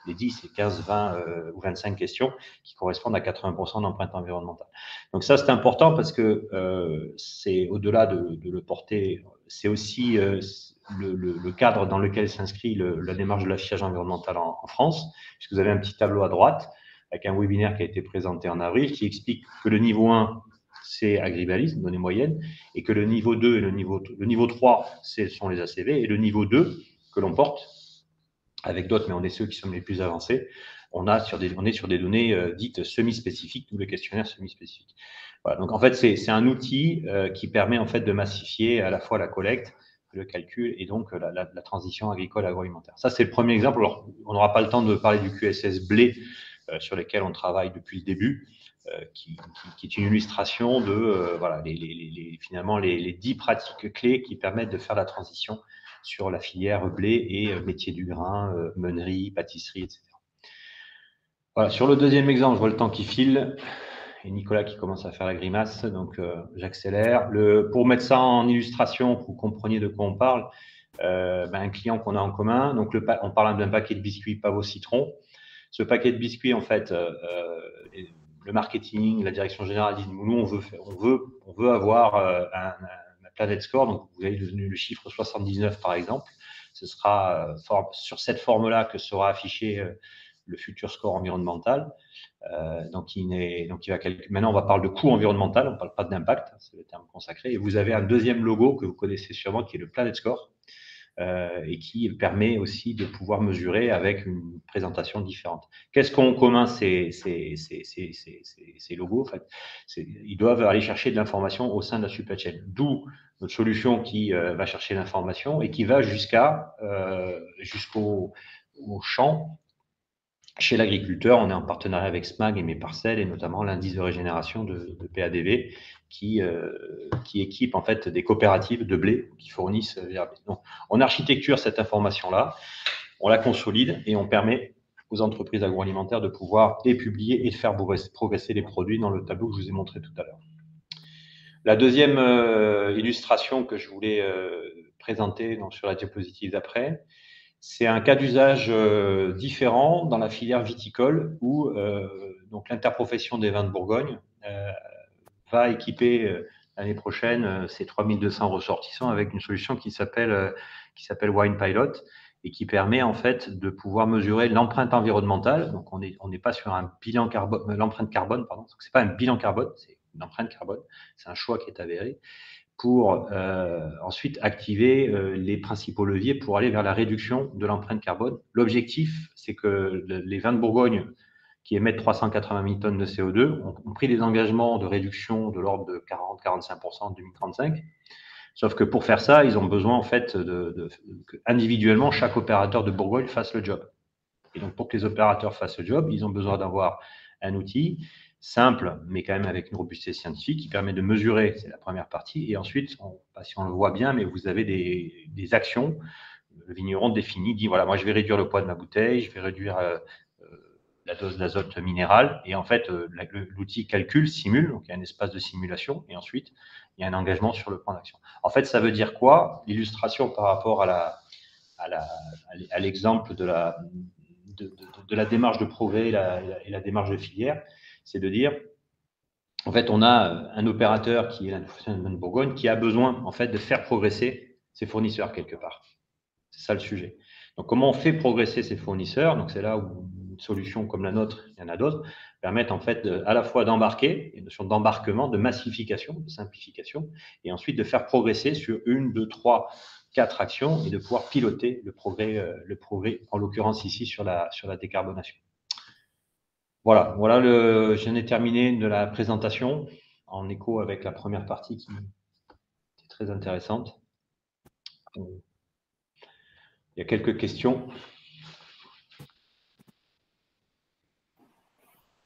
les 10, 15, 20 ou 25 questions qui correspondent à 80% d'empreinte environnementale. Donc ça, c'est important parce que c'est au-delà de le porter, c'est aussi le cadre dans lequel s'inscrit la démarche de l'affichage environnemental en France, puisque vous avez un petit tableau à droite avec un webinaire qui a été présenté en avril qui explique que le niveau 1, c'est agribalisme, données moyennes, et que le niveau 2 et le niveau 3, ce sont les ACV, et le niveau 2 que l'on porte, avec d'autres, mais on est ceux qui sont les plus avancés, on est sur des données dites semi-spécifiques, d'où le questionnaire semi-spécifique. Voilà, donc en fait, c'est un outil qui permet en fait de massifier à la fois la collecte, le calcul et donc la transition agricole agroalimentaire. Ça, c'est le premier exemple. Alors, on n'aura pas le temps de parler du QSS blé sur lequel on travaille depuis le début, qui est une illustration de voilà, finalement les 10 pratiques clés qui permettent de faire la transition sur la filière blé et métier du grain, meunerie, pâtisserie, etc. Voilà, sur le deuxième exemple, je vois le temps qui file et Nicolas qui commence à faire la grimace, donc j'accélère. Pour mettre ça en illustration, pour que vous compreniez de quoi on parle, un client qu'on a en commun, donc on parle d'un paquet de biscuits pavot citron. Ce paquet de biscuits, en fait, le marketing, la direction générale dit nous, on veut avoir un Planet Score. Donc, vous avez le chiffre 79, par exemple. Ce sera sur cette forme-là que sera affiché le futur score environnemental. Donc, maintenant, on va parler de coût environnemental, on ne parle pas d'impact, c'est le terme consacré. Et vous avez un deuxième logo que vous connaissez sûrement, qui est le Planet Score. Et qui permet aussi de pouvoir mesurer avec une présentation différente. Qu'est-ce qu'ont en commun ces logos en fait, ils doivent aller chercher de l'information au sein de la supply chain. D'où notre solution qui va chercher l'information et qui va jusqu'au champ. Chez l'agriculteur, on est en partenariat avec SMAG et Mes Parcelles, et notamment l'indice de régénération de PADV, qui équipe en fait des coopératives de blé qui fournissent l'herbe. Donc, on architecture cette information-là, on la consolide et on permet aux entreprises agroalimentaires de pouvoir les publier et de faire progresser les produits dans le tableau que je vous ai montré tout à l'heure. La deuxième illustration que je voulais présenter sur la diapositive d'après, c'est un cas d'usage différent dans la filière viticole où donc l'interprofession des vins de Bourgogne va équiper l'année prochaine ces 3200 ressortissants avec une solution qui s'appelle Wine Pilot et qui permet en fait de pouvoir mesurer l'empreinte environnementale. Donc on n'est pas sur un bilan carbone, l'empreinte carbone, pardon. C'est pas un bilan carbone, c'est une empreinte carbone. C'est un choix qui est avéré pour ensuite activer les principaux leviers pour aller vers la réduction de l'empreinte carbone. L'objectif, c'est que les vins de Bourgogne qui émettent 380 000 tonnes de CO2 ont pris des engagements de réduction de l'ordre de 40-45% en 2035. Sauf que pour faire ça, ils ont besoin en fait que individuellement chaque opérateur de Bourgogne fasse le job. Et donc pour que les opérateurs fassent le job, ils ont besoin d'avoir un outil simple, mais quand même avec une robustesse scientifique qui permet de mesurer, c'est la première partie, et ensuite, si on le voit bien, mais vous avez des actions. Le vigneron définit, dit voilà, moi je vais réduire le poids de ma bouteille, je vais réduire la dose d'azote minéral, et en fait, l'outil calcule, simule, donc il y a un espace de simulation, et ensuite, il y a un engagement sur le plan d'action. En fait, ça veut dire quoi? L'illustration par rapport à l'exemple de la démarche de progrès et la démarche de filière, c'est de dire, en fait, on a un opérateur qui est l'industrie de Bourgogne qui a besoin, en fait, de faire progresser ses fournisseurs quelque part. C'est ça le sujet. Donc, comment on fait progresser ses fournisseurs? Donc, c'est là où une solution comme la nôtre, il y en a d'autres, permettent en fait à la fois d'embarquer, une notion d'embarquement, de massification, de simplification, et ensuite de faire progresser sur 1, 2, 3, 4 actions et de pouvoir piloter le progrès en l'occurrence ici sur la décarbonation. Voilà, j'en ai terminé de la présentation en écho avec la première partie qui est très intéressante. Il y a quelques questions.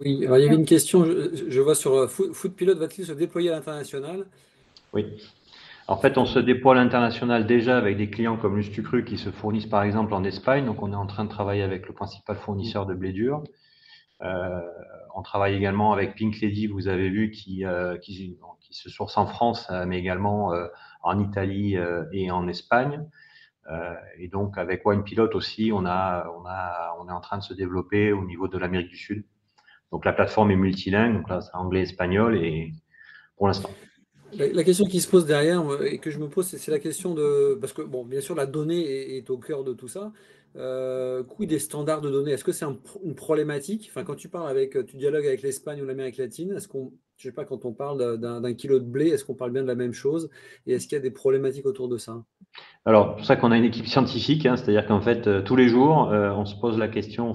Oui, alors il y avait une question, je vois sur Food Pilot, va-t-il se déployer à l'international? Oui. En fait, on se déploie à l'international déjà avec des clients comme Lustucru qui se fournissent par exemple en Espagne. Donc, on est en train de travailler avec le principal fournisseur de blé dur. On travaille également avec Pink Lady, vous avez vu, qui se source en France, mais également en Italie et en Espagne. Et donc, avec Wine Pilot aussi, on est en train de se développer au niveau de l'Amérique du Sud. Donc, la plateforme est multilingue, donc là, c'est anglais, espagnol, et pour l'instant. La question qui se pose derrière et que je me pose, c'est la question de… Parce que, bon, bien sûr, la donnée est au cœur de tout ça. Quid des standards de données? Est-ce que c'est une problématique? Enfin, quand tu dialogues avec l'Espagne ou l'Amérique latine, je sais pas, quand on parle d'un kilo de blé, est-ce qu'on parle bien de la même chose? Et est-ce qu'il y a des problématiques autour de ça? Alors, c'est pour ça qu'on a une équipe scientifique, hein, c'est-à-dire qu'en fait, tous les jours, on se pose la question,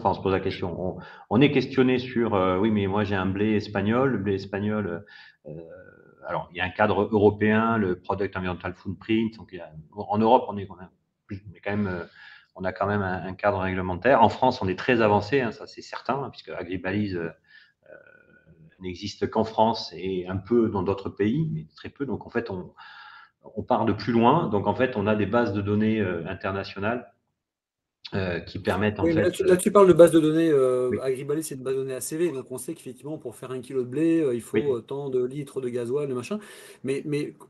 on est questionné sur, oui, mais moi j'ai un blé espagnol, le blé espagnol, alors il y a un cadre européen, le Product Environmental Footprint, donc en Europe, on a quand même un cadre réglementaire. En France, on est très avancé, hein, ça c'est certain, hein, puisque Agribalise n'existe qu'en France et un peu dans d'autres pays, mais très peu. Donc en fait, on part de plus loin. Donc, en fait, on a des bases de données internationales qui permettent, en Oui, mais fait… là, tu parles de base de données. Oui. Agribalise, c'est une base de données ACV. Donc, on sait qu'effectivement, pour faire 1 kilo de blé, il faut Oui. tant de litres de gasoil, de machin. Mais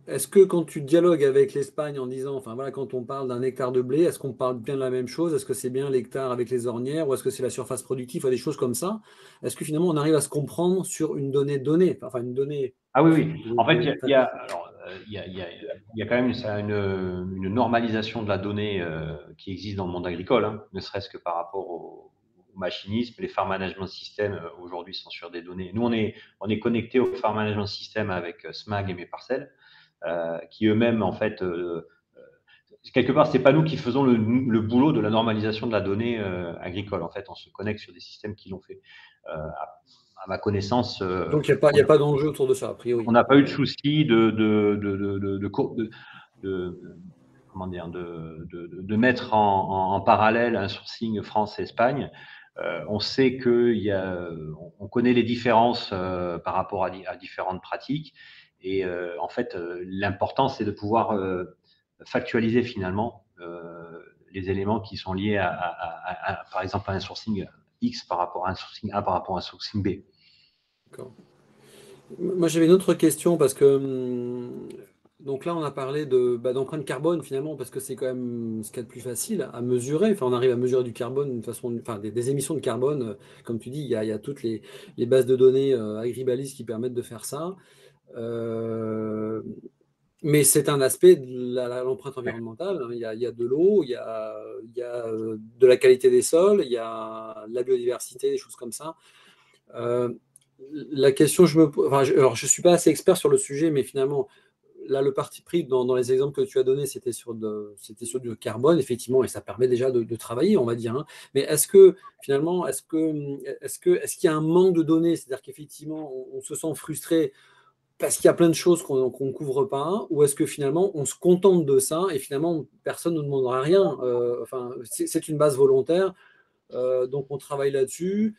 est-ce que quand tu dialogues avec l'Espagne en disant, enfin voilà, quand on parle d'un hectare de blé, est-ce qu'on parle bien de la même chose? Est-ce que c'est bien l'hectare avec les ornières ou est-ce que c'est la surface productive ou des choses comme ça? Est-ce que finalement, on arrive à se comprendre sur une donnée, enfin une donnée. Ah oui, oui. En fait, il y a quand même une normalisation de la donnée qui existe dans le monde agricole, hein, ne serait-ce que par rapport au machinisme. Les farm management systems aujourd'hui sont sur des données. Nous, on est connecté au farm management system avec SMAG et Mes Parcelles, qui eux-mêmes, en fait, quelque part, c'est pas nous qui faisons le boulot de la normalisation de la donnée agricole. En fait, on se connecte sur des systèmes qui l'ont fait. À ma connaissance. Donc, il n'y a pas d'enjeu autour de ça, a priori. On n'a pas eu de souci de mettre en parallèle un sourcing France-Espagne. On sait on connaît les différences par rapport à différentes pratiques. Et en fait, l'important, c'est de pouvoir factualiser finalement les éléments qui sont liés par exemple, à un sourcing X par rapport à un sourcing A par rapport à un sourcing B. D'accord. Moi, j'avais une autre question parce que donc là, on a parlé d'empreinte carbone finalement parce que c'est quand même ce qu'il y a de plus facile à mesurer. Enfin, on arrive à mesurer du carbone de façon, enfin, des émissions de carbone. Comme tu dis, il y a toutes les bases de données Agribalise qui permettent de faire ça. Mais c'est un aspect de l'empreinte environnementale. Il y a de l'eau, il y a de la qualité des sols, il y a de la biodiversité, des choses comme ça. La question, alors je ne suis pas assez expert sur le sujet, mais finalement, là, le parti pris dans les exemples que tu as donnés, c'était sur du carbone, effectivement, et ça permet déjà de travailler, on va dire. Hein. Mais est-ce que finalement, est-ce qu'il y a un manque de données? C'est-à-dire qu'effectivement, on se sent frustré parce qu'il y a plein de choses qu'on ne couvre pas, ou est-ce que finalement, on se contente de ça et finalement, personne ne nous demandera rien? Enfin, c'est une base volontaire, donc on travaille là-dessus.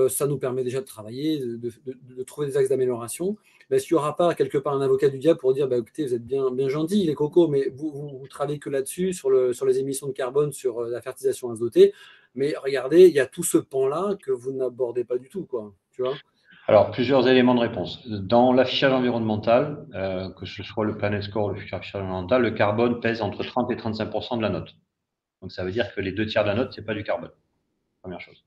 Ça nous permet déjà de travailler, de trouver des axes d'amélioration. Mais est-ce qu'il n'y aura pas quelque part un avocat du diable pour dire, écoutez, vous êtes bien gentils, les cocos, mais vous travaillez que là-dessus, sur les émissions de carbone, sur la fertilisation azotée. Mais regardez, il y a tout ce pan-là que vous n'abordez pas du tout, quoi. Tu vois ? Alors, plusieurs éléments de réponse. Dans l'affichage environnemental, que ce soit le Planet Score ou le affichage environnemental, le carbone pèse entre 30 et 35% de la note. Donc, ça veut dire que les 2/3 de la note, ce n'est pas du carbone. Première chose.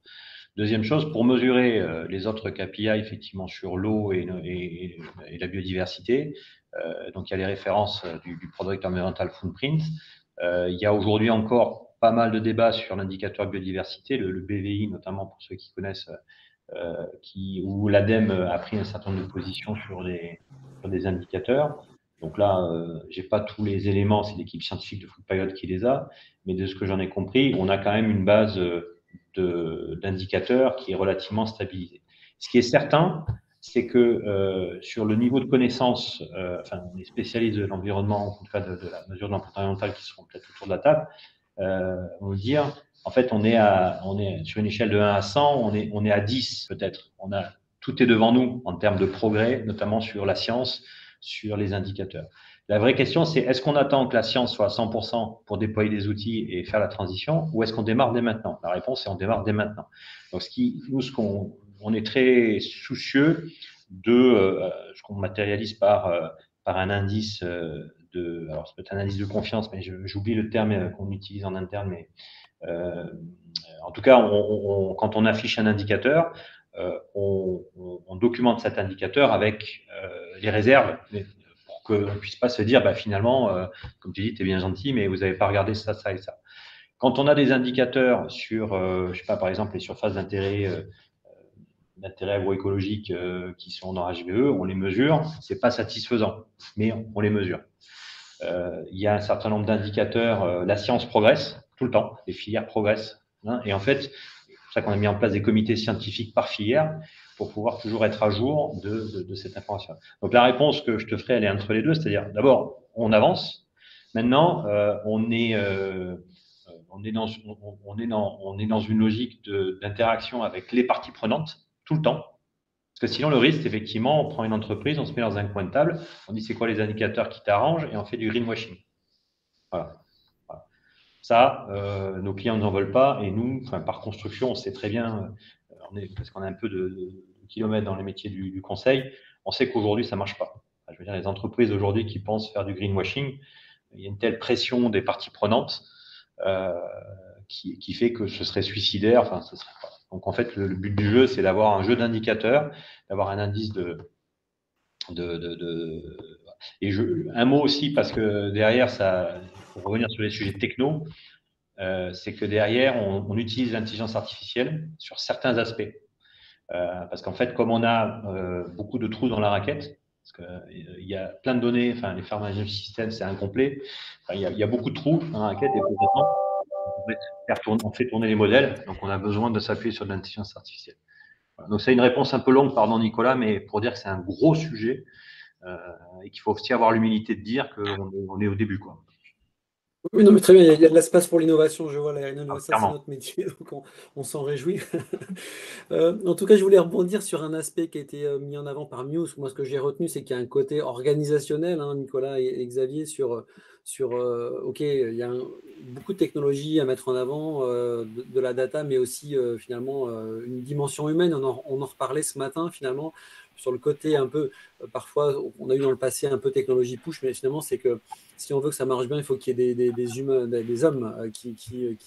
Deuxième chose, pour mesurer les autres KPI, effectivement, sur l'eau et la biodiversité, donc il y a les références du Product Environmental Footprint. Il y a aujourd'hui encore pas mal de débats sur l'indicateur biodiversité, le BVI, notamment pour ceux qui connaissent, où l'ADEME a pris un certain nombre de positions sur des indicateurs. Donc là, j'ai pas tous les éléments, c'est l'équipe scientifique de Foodpilot qui les a, mais de ce que j'en ai compris, on a quand même une base d'indicateurs qui est relativement stabilisé. Ce qui est certain, c'est que sur le niveau de connaissance, les spécialistes de l'environnement, en tout cas de la mesure de l'empreinte environnementale qui seront peut-être autour de la table, on va dire, en fait, on est sur une échelle de 1 à 100, on est à 10 peut-être. Tout est devant nous en termes de progrès, notamment sur la science, sur les indicateurs. La vraie question, c'est est-ce qu'on attend que la science soit à 100% pour déployer des outils et faire la transition, ou est-ce qu'on démarre dès maintenant? La réponse est on démarre dès maintenant. Donc, on est très soucieux de ce qu'on matérialise par un indice alors ça peut être un indice de confiance, mais j'oublie le terme qu'on utilise en interne, mais en tout cas, quand on affiche un indicateur, on documente cet indicateur avec les réserves pour qu'on ne puisse pas se dire, finalement, comme tu dis, tu es bien gentil, mais vous n'avez pas regardé ça, ça et ça. Quand on a des indicateurs sur, je sais pas, par exemple, les surfaces d'intérêt agroécologiques qui sont dans HVE, on les mesure, ce n'est pas satisfaisant, mais on les mesure. Il y a un certain nombre d'indicateurs, la science progresse tout le temps, les filières progressent, et en fait, c'est pour ça qu'on a mis en place des comités scientifiques par filière pour pouvoir toujours être à jour de cette information. Donc la réponse que je te ferai, elle est entre les deux, c'est-à-dire d'abord, on avance. Maintenant, on est dans une logique d'interaction avec les parties prenantes tout le temps. Parce que sinon, le risque, effectivement, on prend une entreprise, on se met dans un coin de table, on dit c'est quoi les indicateurs qui t'arrangent et on fait du greenwashing. Voilà. Ça, nos clients ne nous en veulent pas et nous, par construction, on sait très bien, parce qu'on a un peu de kilomètres dans les métiers du conseil, on sait qu'aujourd'hui, ça ne marche pas. Je veux dire, les entreprises aujourd'hui qui pensent faire du greenwashing, il y a une telle pression des parties prenantes qui fait que ce serait suicidaire, ce serait pas. Donc, en fait, le but du jeu, c'est d'avoir un jeu d'indicateurs, d'avoir un indice Et un mot aussi, parce que derrière, pour revenir sur les sujets techno, c'est que derrière, on utilise l'intelligence artificielle sur certains aspects. Parce qu'en fait, comme on a beaucoup de trous dans la raquette, parce qu'il y a plein de données, les pharmacies système, c'est incomplet, il y a beaucoup de trous dans la raquette et on fait tourner les modèles, donc on a besoin de s'appuyer sur de l'intelligence artificielle. Voilà. Donc c'est une réponse un peu longue, pardon Nicolas, mais pour dire que c'est un gros sujet et qu'il faut aussi avoir l'humilité de dire qu'on est au début, quoi. Oui, non, mais très bien, il y a de l'espace pour l'innovation, je vois, l'innovation, c'est notre métier, donc on s'en réjouit. En tout cas, je voulais rebondir sur un aspect qui a été mis en avant par Muse. Moi, ce que j'ai retenu, c'est qu'il y a un côté organisationnel, Nicolas et Xavier, OK, il y a beaucoup de technologies à mettre en avant, de la data, mais aussi finalement une dimension humaine. On en reparlait ce matin, finalement, sur le côté un peu, parfois, on a eu dans le passé un peu technologie push, mais finalement, c'est que si on veut que ça marche bien, il faut qu'il y ait des humains, des hommes qui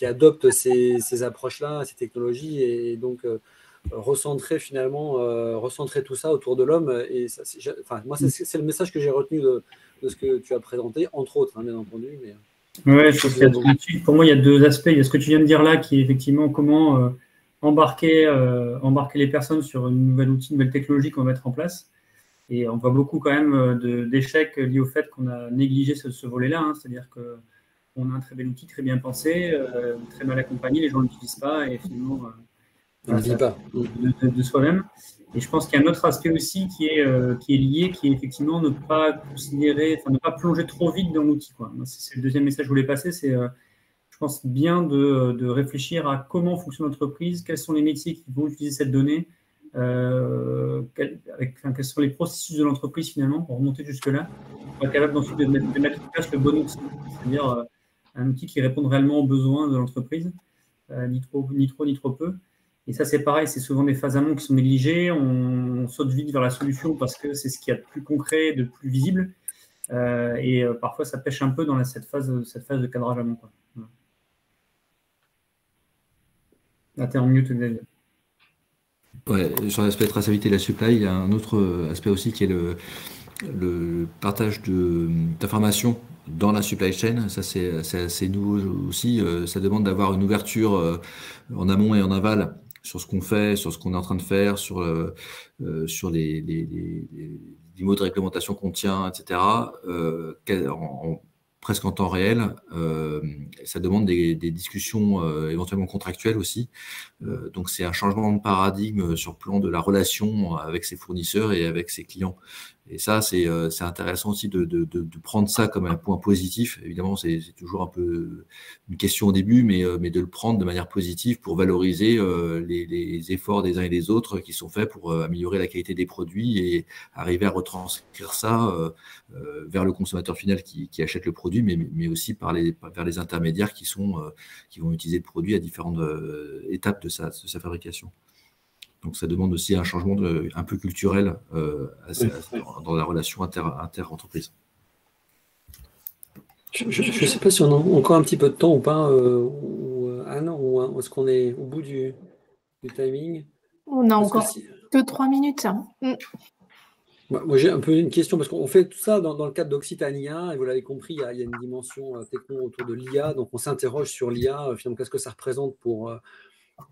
adoptent ces approches-là, ces technologies, et donc recentrer tout ça autour de l'homme. Et ça, moi, c'est le message que j'ai retenu de ce que tu as présenté, entre autres, bien entendu. Oui, je pense pour moi, il y a deux aspects. Il y a ce que tu viens de dire là, qui est effectivement comment embarquer les personnes sur une nouvelle outil, une nouvelle technologie qu'on va mettre en place. Et on voit beaucoup quand même d'échecs liés au fait qu'on a négligé ce volet-là. C'est-à-dire qu'on a un très bel outil, très bien pensé, très mal accompagné, les gens ne l'utilisent pas et finalement on ne vit pas de soi-même. Et je pense qu'il y a un autre aspect aussi qui est lié, qui est effectivement ne pas plonger trop vite dans l'outil. C'est le deuxième message que je voulais passer, c'est je pense bien de réfléchir à comment fonctionne l'entreprise, quels sont les métiers qui vont utiliser cette donnée, quels sont les processus de l'entreprise finalement pour remonter jusque-là, pour être capable ensuite de mettre en place le bon outil, c'est-à-dire un outil qui répond réellement aux besoins de l'entreprise, ni trop ni trop peu. Et ça, c'est pareil, c'est souvent des phases amont qui sont négligées. On saute vite vers la solution parce que c'est ce qu'il y a de plus concret, de plus visible. Et parfois, ça pêche un peu dans cette phase de cadrage amont. Là, tu es en mute, Xavier. Ouais, sur l'aspect traçabilité de la supply, il y a un autre aspect aussi qui est le partage d'informations dans la supply chain. Ça, c'est assez nouveau aussi. Ça demande d'avoir une ouverture en amont et en aval sur ce qu'on fait, sur ce qu'on est en train de faire, sur les mots de réglementation qu'on tient, etc., presque en temps réel. Ça demande des discussions éventuellement contractuelles aussi. Donc, c'est un changement de paradigme sur le plan de la relation avec ses fournisseurs et avec ses clients. Et ça, c'est intéressant aussi de prendre ça comme un point positif. Évidemment, c'est toujours un peu une question au début, mais de le prendre de manière positive pour valoriser les efforts des uns et des autres qui sont faits pour améliorer la qualité des produits et arriver à retranscrire ça vers le consommateur final qui achète le produit, mais aussi vers les intermédiaires qui vont utiliser le produit à différentes étapes de sa fabrication. Donc, ça demande aussi un changement un peu culturel dans la relation inter-entreprise. Je ne sais pas si on a encore un petit peu de temps ou pas, Anne, ou est-ce qu'on est au bout du timing? On a encore que 3 minutes. Moi, j'ai un peu une question, parce qu'on fait tout ça dans le cadre d'Occitania, et vous l'avez compris, il y a une dimension techno autour de l'IA, donc on s'interroge sur l'IA, finalement, qu'est-ce que ça représente pour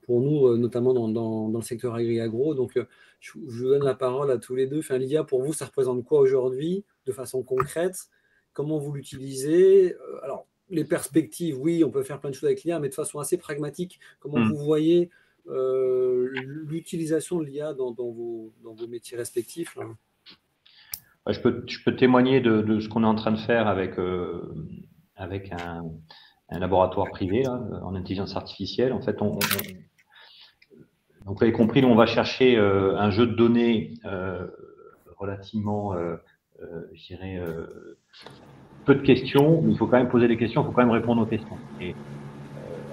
nous, notamment dans le secteur agri-agro. Donc, je vous donne la parole à tous les deux. Enfin, l'IA, pour vous, ça représente quoi aujourd'hui, de façon concrète? Comment vous l'utilisez? Alors, les perspectives, oui, on peut faire plein de choses avec l'IA, mais de façon assez pragmatique, comment vous voyez l'utilisation de l'IA dans vos métiers respectifs, là? Je peux témoigner de ce qu'on est en train de faire avec un laboratoire privé là, en intelligence artificielle. En fait, donc vous avez compris, nous on va chercher un jeu de données relativement, je dirais, peu de questions, mais il faut quand même poser des questions, il faut quand même répondre aux questions. Et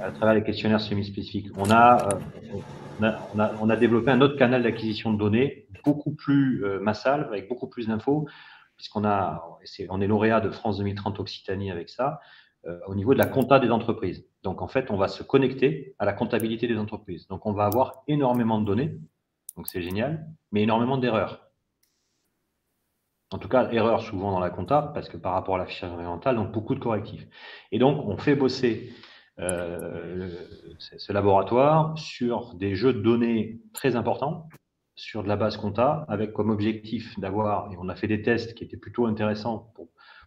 à travers les questionnaires semi-spécifiques, on a développé un autre canal d'acquisition de données beaucoup plus massal, avec beaucoup plus d'infos, puisqu'on est lauréat de France 2030 Occitanie avec ça, au niveau de la compta des entreprises. Donc, en fait, on va se connecter à la comptabilité des entreprises. Donc, on va avoir énormément de données, donc c'est génial, mais énormément d'erreurs. En tout cas, erreurs souvent dans la compta, parce que par rapport à l'affichage environnemental, donc beaucoup de correctifs. Et donc, on fait bosser ce laboratoire sur des jeux de données très importants, sur de la base compta, avec comme objectif d'avoir, et on a fait des tests qui étaient plutôt intéressants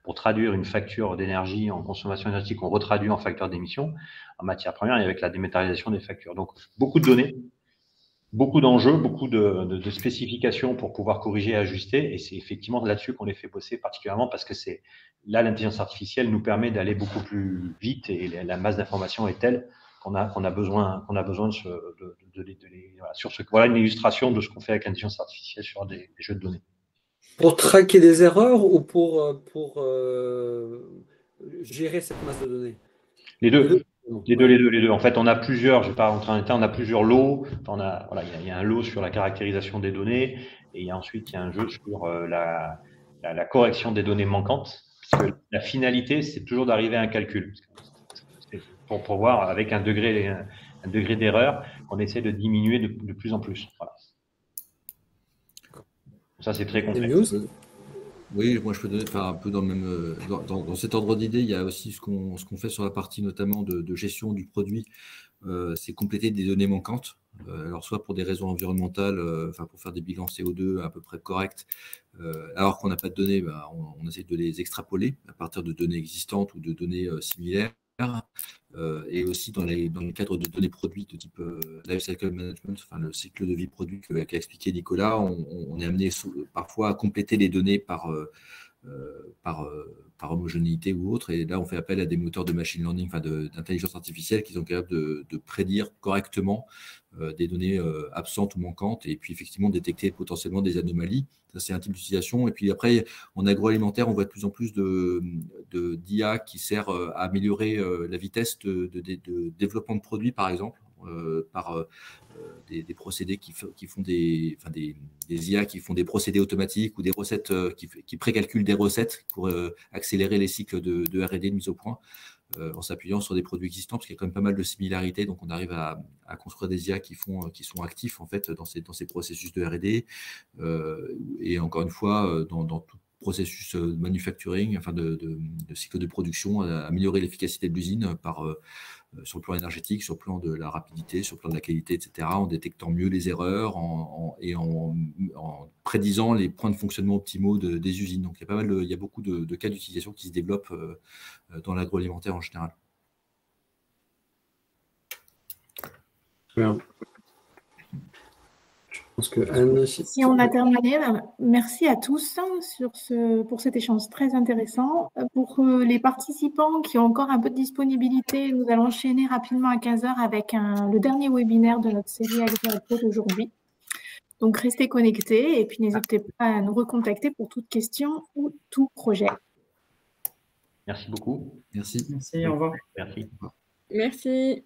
pour traduire une facture d'énergie en consommation énergétique, on retraduit en facteur d'émission en matière première et avec la dématérialisation des factures. Donc, beaucoup de données, beaucoup d'enjeux, beaucoup de spécifications pour pouvoir corriger et ajuster. Et c'est effectivement là-dessus qu'on les fait bosser particulièrement parce que là, l'intelligence artificielle nous permet d'aller beaucoup plus vite et la masse d'informations est telle qu'on a besoin voilà une illustration de ce qu'on fait avec l'intelligence artificielle sur des jeux de données. Pour traquer des erreurs ou pour gérer cette masse de données? Les deux. Les deux. En fait, on a plusieurs, je ne vais pas rentrer en détail, on a plusieurs lots. Il y a un lot sur la caractérisation des données et ensuite il y a un jeu sur la correction des données manquantes, puisque la finalité, c'est toujours d'arriver à un calcul. Pour voir avec un degré d'erreur, on essaie de diminuer de plus en plus. Voilà. Ça, c'est très complexe. Oui, moi je peux donner un peu dans le même dans cet ordre d'idée, il y a aussi ce qu'on fait sur la partie notamment de gestion du produit, c'est compléter des données manquantes. Alors soit pour des raisons environnementales, pour faire des bilans CO2 à peu près corrects, alors qu'on n'a pas de données, on essaie de les extrapoler à partir de données existantes ou de données similaires. Et aussi dans le cadre de données produits de type lifecycle management, le cycle de vie produit qu'a expliqué Nicolas, on est amené parfois à compléter les données par homogénéité ou autre. Et là, on fait appel à des moteurs de machine learning, d'intelligence artificielle qui sont capables de prédire correctement des données absentes ou manquantes et puis effectivement détecter potentiellement des anomalies. Ça, c'est un type d'utilisation. Et puis après, en agroalimentaire, on voit de plus en plus d'IA qui sert à améliorer la vitesse de développement de produits, par exemple, par des procédés qui font des IA qui font des procédés automatiques ou des recettes qui précalculent des recettes pour accélérer les cycles de R&D de mise au point en s'appuyant sur des produits existants, parce qu'il y a quand même pas mal de similarités. Donc, on arrive à construire des IA qui sont actifs en fait dans ces processus de R&D. Et encore une fois, dans tout processus de manufacturing, de cycle de production, améliorer l'efficacité de l'usine sur le plan énergétique, sur le plan de la rapidité, sur le plan de la qualité, etc., en détectant mieux les erreurs et en prédisant les points de fonctionnement optimaux des usines. Donc, il y a beaucoup de cas d'utilisation qui se développent dans l'agroalimentaire en général. Bien. pense que Anne, Si on a terminé, merci à tous pour cet échange très intéressant. Pour les participants qui ont encore un peu de disponibilité, nous allons enchaîner rapidement à 15h avec le dernier webinaire de notre série Agri-Approach aujourd'hui. Donc, restez connectés et puis n'hésitez pas à nous recontacter pour toute question ou tout projet. Merci beaucoup. Merci. Merci, au revoir. Merci. Merci.